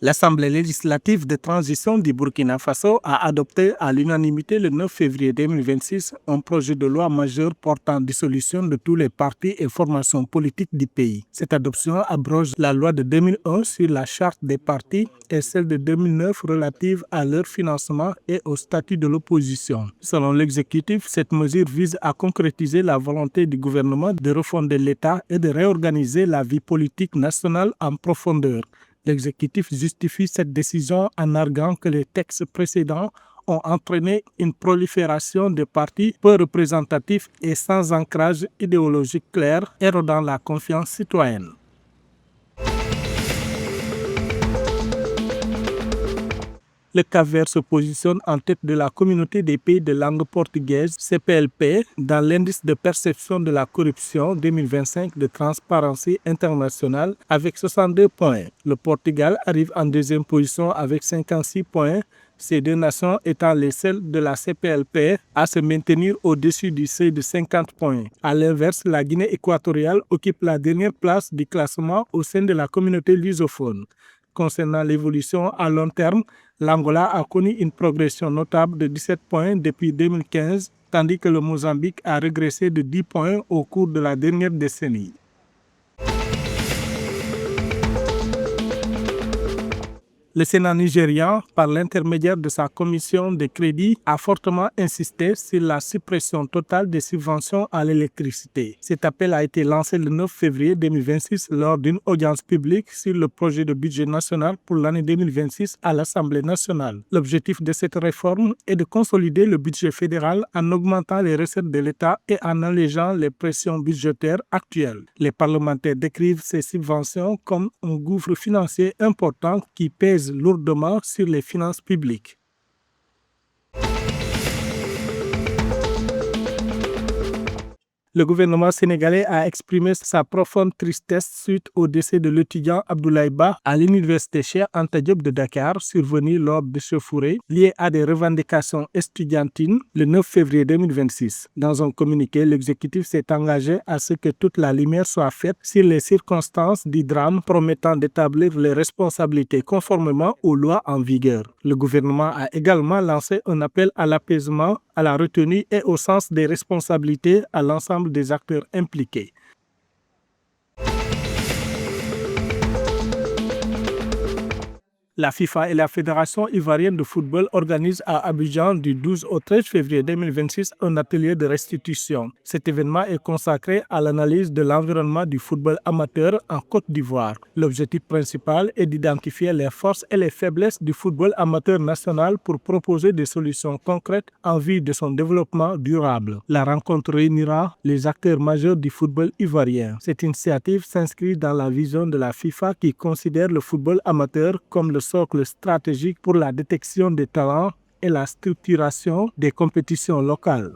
L'Assemblée législative de transition du Burkina Faso a adopté à l'unanimité le 9 février 2026 un projet de loi majeur portant dissolution de tous les partis et formations politiques du pays. Cette adoption abroge la loi de 2001 sur la charte des partis et celle de 2009 relative à leur financement et au statut de l'opposition. Selon l'exécutif, cette mesure vise à concrétiser la volonté du gouvernement de refonder l'État et de réorganiser la vie politique nationale en profondeur. L'exécutif justifie cette décision en arguant que les textes précédents ont entraîné une prolifération de partis peu représentatifs et sans ancrage idéologique clair, érodant la confiance citoyenne. Le Cap-Vert se positionne en tête de la communauté des pays de langue portugaise CPLP dans l'indice de perception de la corruption 2025 de Transparency International avec 62 points. Le Portugal arrive en deuxième position avec 56 points. Ces deux nations étant les seules de la CPLP à se maintenir au-dessus du seuil de 50 points. À l'inverse, la Guinée équatoriale occupe la dernière place du classement au sein de la communauté lusophone. Concernant l'évolution à long terme, l'Angola a connu une progression notable de 17 points depuis 2015, tandis que le Mozambique a régressé de 10 points au cours de la dernière décennie. Le Sénat nigérian, par l'intermédiaire de sa commission de crédit, a fortement insisté sur la suppression totale des subventions à l'électricité. Cet appel a été lancé le 9 février 2026 lors d'une audience publique sur le projet de budget national pour l'année 2026 à l'Assemblée nationale. L'objectif de cette réforme est de consolider le budget fédéral en augmentant les recettes de l'État et en allégeant les pressions budgétaires actuelles. Les parlementaires décrivent ces subventions comme un gouffre financier important qui pèse lourdement sur les finances publiques. Le gouvernement sénégalais a exprimé sa profonde tristesse suite au décès de l'étudiant Abdoulaye Ba à l'université Cheikh Anta Diop de Dakar, survenu lors d'échauffourées liées à des revendications estudiantines le 9 février 2026. Dans un communiqué, l'exécutif s'est engagé à ce que toute la lumière soit faite sur les circonstances du drame, promettant d'établir les responsabilités conformément aux lois en vigueur. Le gouvernement a également lancé un appel à l'apaisement, à la retenue et au sens des responsabilités à l'ensemble des acteurs impliqués. La FIFA et la Fédération ivoirienne de football organisent à Abidjan du 12 au 13 février 2026 un atelier de restitution. Cet événement est consacré à l'analyse de l'environnement du football amateur en Côte d'Ivoire. L'objectif principal est d'identifier les forces et les faiblesses du football amateur national pour proposer des solutions concrètes en vue de son développement durable. La rencontre réunira les acteurs majeurs du football ivoirien. Cette initiative s'inscrit dans la vision de la FIFA qui considère le football amateur comme le socle stratégique pour la détection des talents et la structuration des compétitions locales.